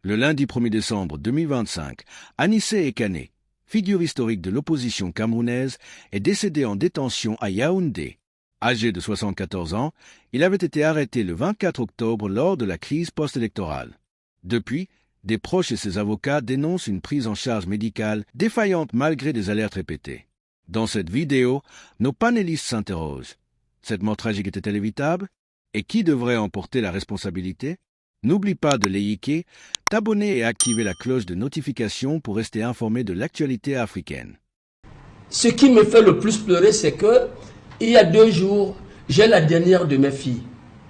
Le lundi 1er décembre 2025, Anissé Ekane, figure historique de l'opposition camerounaise, est décédé en détention à Yaoundé. Âgé de 74 ans, il avait été arrêté le 24 octobre lors de la crise post-électorale. Depuis, des proches et ses avocats dénoncent une prise en charge médicale défaillante malgré des alertes répétées. Dans cette vidéo, nos panélistes s'interrogent. Cette mort tragique était-elle évitable? Et qui devrait en porter la responsabilité? N'oublie pas de liker, t'abonner et activer la cloche de notification pour rester informé de l'actualité africaine. Ce qui me fait le plus pleurer, c'est que il y a 2 jours, j'ai la dernière de mes filles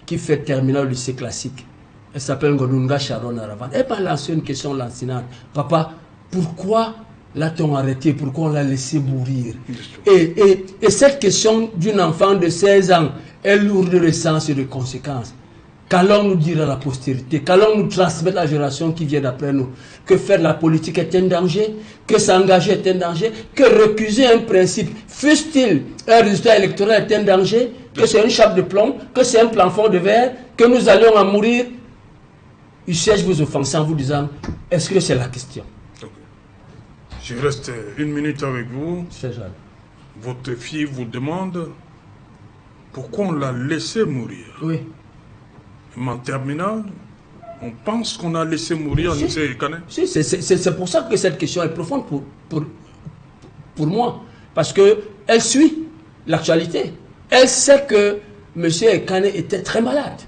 qui fait terminal au lycée classique. Elle s'appelle Ngonunga Sharon Aravan. Elle m'a lancé une question lancinante. Papa, pourquoi l'a-t-on arrêté? Pourquoi on l'a laissé mourir? Et cette question d'une enfant de 16 ans est lourde de sens et de conséquences. Qu'allons-nous dire à la postérité? Qu'allons-nous transmettre à la génération qui vient d'après nous? Que faire de la politique est un danger? Que s'engager est un danger? Que recuser un principe, fût-il un résultat électoral, est un danger? Que c'est une chape de plomb? Que c'est un plafond de verre? Que nous allons en mourir? Sais-je vous offenser en vous disant, est-ce que c'est la question? Okay. Je reste 1 minute avec vous. C'est ça. Votre fille vous demande pourquoi on l'a laissé mourir. Oui. En terminale, on pense qu'on a laissé mourir Anissé Ekane. Si, c'est pour ça que cette question est profonde pour moi. Parce qu'elle suit l'actualité. Elle sait que M. Ekane était très malade.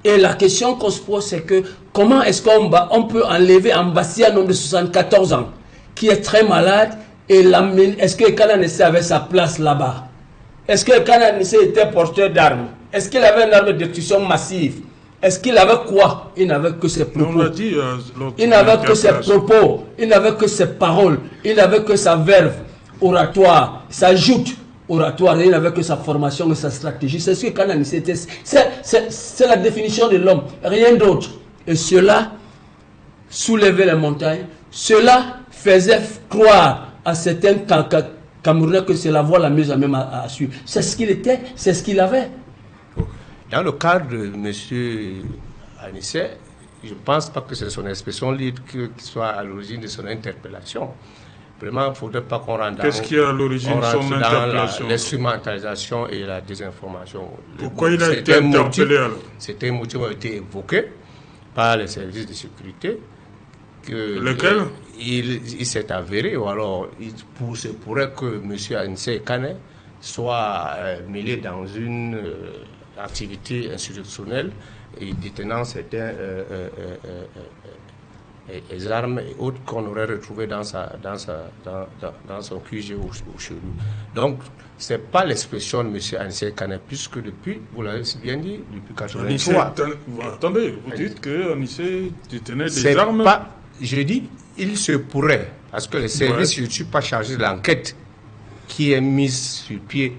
Et la question qu'on se pose, c'est que comment est-ce qu'on peut enlever un Mbassi, un homme de 74 ans, qui est très malade, et l'amener? Est-ce que Ekane Anissé avait sa place là-bas? Est-ce que Ekane Anissé était porteur d'armes? Est-ce qu'il avait une arme de destruction massive? Est-ce qu'il avait quoi? Il n'avait que ses propos. On l'a dit, il n'avait que ses propos, il n'avait que ses paroles, il n'avait que sa verve oratoire, sa joute oratoire, il n'avait que sa formation et sa stratégie. C'est ce que Ekane Anissé était. C'est la définition de l'homme, rien d'autre. Et cela soulevait les montagnes, cela faisait croire à certains Camerounais que c'est la voie la mieux à même à suivre. C'est ce qu'il était, c'est ce qu'il avait. Dans le cadre de M. Anissé, je ne pense pas que c'est son expression libre qui soit à l'origine de son interpellation. Vraiment, il ne faudrait pas qu'on rentre dans... Qu'est-ce qui est à l'origine de son interpellation? L'instrumentalisation et la désinformation. Pourquoi il a été interpellé alors? C'était un motif qui a été évoqué par les services de sécurité. Lequel? Il s'est avéré, ou alors il se pourrait que M. Anissé Ekane soit mêlé dans une activité insurrectionnelle et détenant certaines armes et autres qu'on aurait retrouvées dans son QG ou chez lui. Donc, ce n'est pas l'expression de M. Anissé Ekane, puisque depuis, vous l'avez bien dit, depuis 1983. Attendez, vous dites que Anissé détenait des armes? Je dis, il se pourrait, parce que les services, je ne suis pas chargé de l'enquête qui est mise sur pied.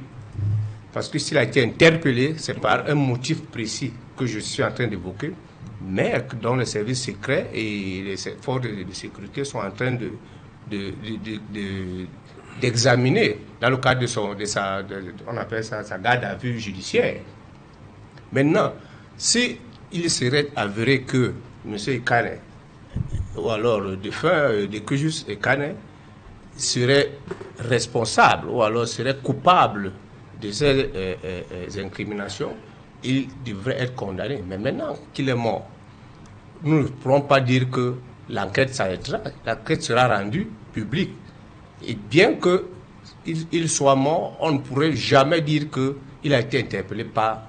Parce que s'il a été interpellé, c'est par un motif précis que je suis en train d'évoquer, mais dont les services secrets et les forces de sécurité sont en train d'examiner dans le cadre on appelle ça sa garde à vue judiciaire. Maintenant, si il serait avéré que M. Ekane, ou alors le défunt de Kujus Ekane, serait responsable ou alors serait coupable de ces incriminations, il devrait être condamné. Mais maintenant qu'il est mort, nous ne pourrons pas dire que l'enquête s'arrêtera. L'enquête sera rendue publique. Et bien qu'il soit mort, on ne pourrait jamais dire qu'il a été interpellé par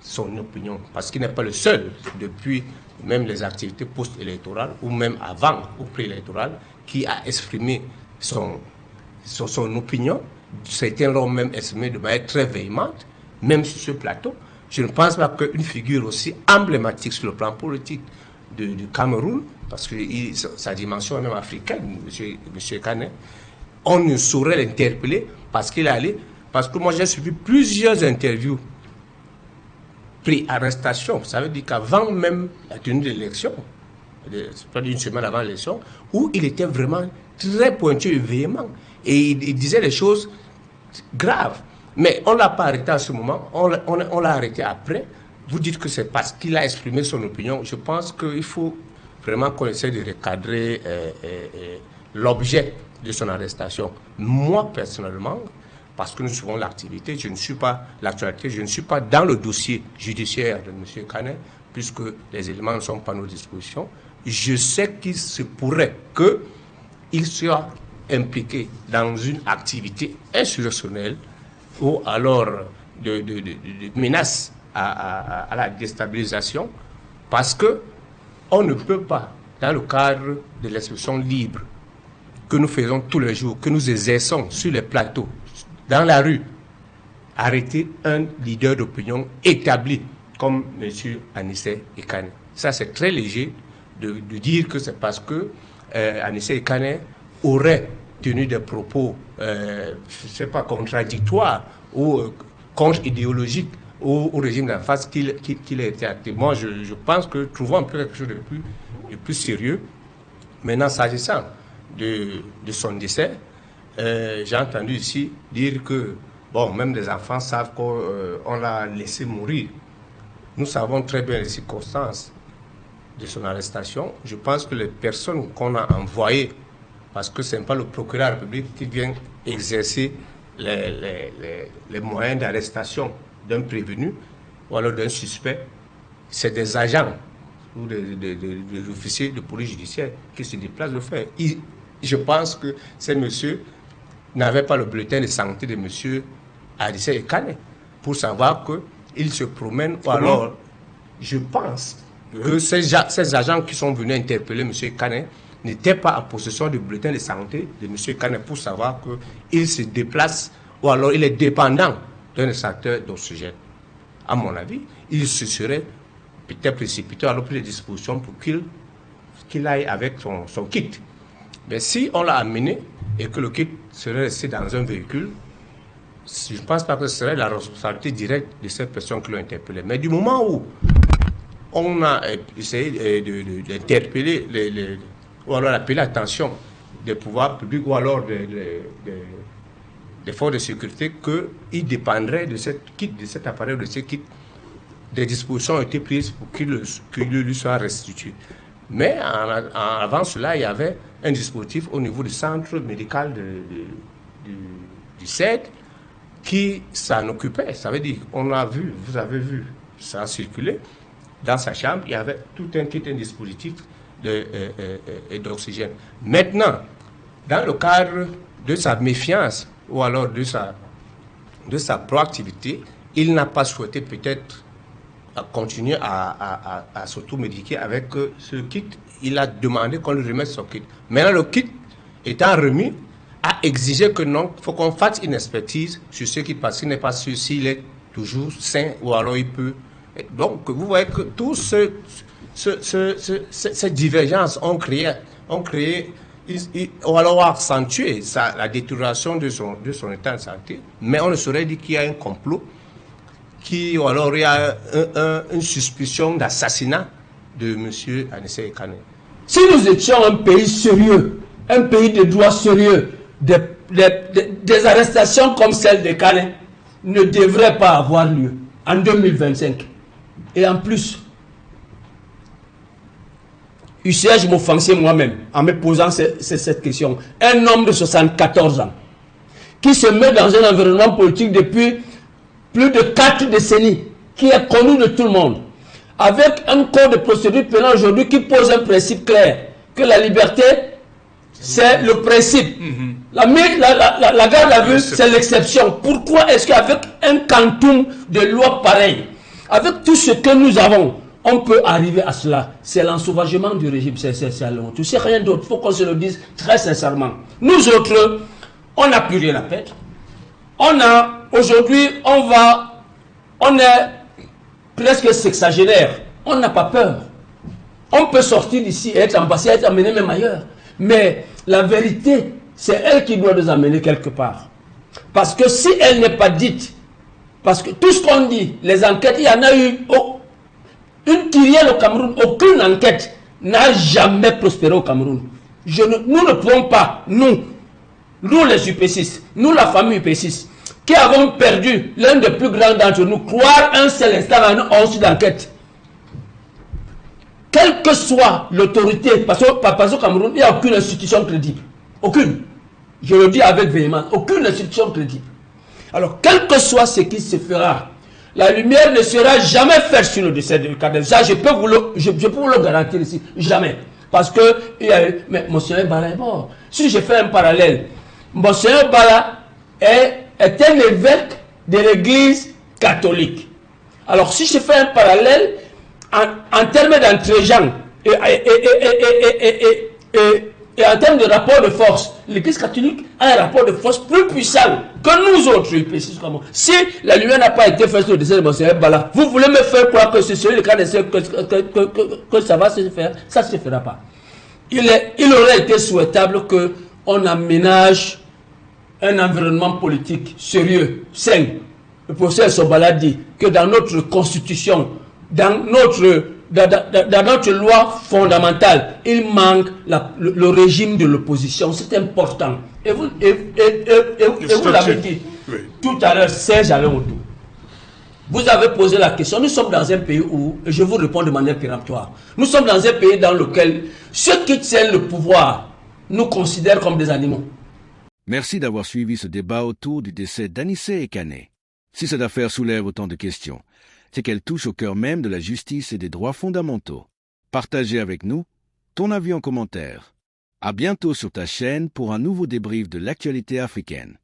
son opinion. Parce qu'il n'est pas le seul, depuis même les activités post-électorales, ou même avant ou pré-électorales, qui a exprimé son opinion. Certains l'ont même exprimé de manière très véhémente, même sur ce plateau. Je ne pense pas qu'une figure aussi emblématique sur le plan politique du Cameroun, parce que sa dimension est même africaine, M. Ekane, on ne saurait l'interpeller parce qu'il est allé. Parce que moi j'ai suivi plusieurs interviews pré-arrestation. Ça veut dire qu'avant même la tenue de l'élection, pas d'une semaine avant l'élection, où il était vraiment très pointu et véhément. Et il disait des choses graves. Mais on ne l'a pas arrêté à ce moment, on l'a arrêté après. Vous dites que c'est parce qu'il a exprimé son opinion. Je pense qu'il faut vraiment qu'on essaie de recadrer l'objet de son arrestation. Moi, personnellement, parce que nous suivons l'activité, je ne suis pas l'actualité, je ne suis pas dans le dossier judiciaire de M. Kane, puisque les éléments ne sont pas à nos dispositions. Je sais qu'il se pourrait qu'il soit impliqué dans une activité insurrectionnelle ou alors de menace à la déstabilisation, parce que on ne peut pas, dans le cadre de l'expression libre que nous faisons tous les jours, que nous exerçons sur les plateaux, dans la rue, arrêter un leader d'opinion établi comme M. Anissé Ekane. Ça, c'est très léger de dire que c'est parce que Anissé Ekane aurait tenu des propos, je ne sais pas, contradictoires ou contre-idéologiques au régime d'en face qu'il a été acté. Moi, je pense que trouvons un peu quelque chose de plus sérieux. Maintenant, s'agissant de son décès, j'ai entendu ici dire que, bon, même les enfants savent qu'on l'a laissé mourir. Nous savons très bien les circonstances de son arrestation. Je pense que les personnes qu'on a envoyées, parce que ce n'est pas le procureur de la République qui vient exercer les moyens d'arrestation d'un prévenu ou alors d'un suspect, c'est des agents ou des officiers de police judiciaire qui se déplacent le faire. Je pense que ces messieurs n'avaient pas le bulletin de santé de M. Anissé Ekane pour savoir qu'il se promène, ou alors je pense que ces agents qui sont venus interpeller M. Ekane n'étaient pas en possession du bulletin de santé de M. Ekane pour savoir qu'il se déplace ou alors il est dépendant d'un extracteur d'oxygène. À mon avis, il se serait peut-être précipité à pris les dispositions pour qu'il aille avec son kit. Mais si on l'a amené et que le kit serait resté dans un véhicule, je ne pense pas que ce serait la responsabilité directe de ces personnes qui l'ont interpellé. Mais du moment où on a essayé d'interpeller ou alors appeler l'attention des pouvoirs publics ou alors des forces de sécurité qu'il dépendrait de cette kit, de cet appareil, de ce kit, des dispositions ont été prises pour qu'il lui soit restitué. Mais avant cela, il y avait un dispositif au niveau du centre médical du CED qui s'en occupait. Ça veut dire, on a vu, vous avez vu, ça a circulé. Dans sa chambre, il y avait tout un dispositif d'oxygène. Maintenant, dans le cadre de sa méfiance ou alors de sa proactivité, il n'a pas souhaité peut-être continuer à s'automédiquer avec ce kit. Il a demandé qu'on lui remette son kit. Maintenant, le kit étant remis, a exigé que non, il faut qu'on fasse une expertise sur ce kit parce qu'il n'est pas sûr s'il est toujours sain ou alors il peut. Donc, vous voyez que toutes ces divergences ont créé ou alors accentué la détérioration de son état de santé. Mais on ne saurait dire qu'il y a un complot, ou alors il y a une suspicion d'assassinat de M. Anissé Ekane. Si nous étions un pays sérieux, un pays de droit sérieux, des arrestations comme celle de Kane ne devraient pas avoir lieu en 2025. Et en plus, je m'offensais moi-même en me posant cette question. Un homme de 74 ans qui se met dans un environnement politique depuis plus de 4 décennies, qui est connu de tout le monde, avec un code de procédure pénale aujourd'hui qui pose un principe clair, que la liberté, c'est le principe. La garde à vue, c'est l'exception. Pourquoi est-ce qu'avec un quantum de loi pareil, avec tout ce que nous avons, on peut arriver à cela? C'est l'ensauvagement du régime, c'est long. Tu sais, rien d'autre, il faut qu'on se le dise très sincèrement. Nous autres, on n'a plus rien à perdre. Aujourd'hui, on est presque sexagénaire. On n'a pas peur. On peut sortir d'ici et être embassé, être amené même ailleurs. Mais la vérité, c'est elle qui doit nous amener quelque part. Parce que si elle n'est pas dite, parce que tout ce qu'on dit, les enquêtes, il y en a eu une kyrielle au Cameroun, aucune enquête n'a jamais prospéré au Cameroun. Nous ne pouvons pas, nous les UP6, nous la famille UP6, qui avons perdu l'un des plus grands d'entre nous, croire un seul instant à une once d'enquête. quelle que soit l'autorité, parce qu'au Cameroun, il n'y a aucune institution crédible. Aucune. Je le dis avec véhémence. Aucune institution crédible. Alors, quel que soit ce qui se fera, la lumière ne sera jamais faite sur le décès de Kadhafi. Ça, je peux vous le garantir ici. Jamais. Parce que, mais Monseigneur Bala est mort. Si je fais un parallèle, Monseigneur Bala est un évêque de l'église catholique. Alors, si je fais un parallèle, en termes d'entre-gens et en termes de rapport de force, l'église catholique a un rapport de force plus puissant que nous autres. Si la lumière n'a pas été faite sur le décès de Monseigneur Bala, vous voulez me faire croire que c'est celui que ça va se faire? Ça ne se fera pas. Il aurait été souhaitable qu'on aménage un environnement politique sérieux, sain. Le professeur Sobala dit que dans notre constitution, dans notre loi fondamentale, il manque le régime de l'opposition. C'est important. Et vous l'avez dit tout à l'heure, Serge Alain Autou. Vous avez posé la question. Nous sommes dans un pays où, et je vous réponds de manière péremptoire, nous sommes dans un pays dans lequel ceux qui tiennent le pouvoir nous considèrent comme des animaux. Merci d'avoir suivi ce débat autour du décès d'Anissé Ekane. Si cette affaire soulève autant de questions, c'est qu'elle touche au cœur même de la justice et des droits fondamentaux. Partagez avec nous ton avis en commentaire. À bientôt sur ta chaîne pour un nouveau débrief de l'actualité africaine.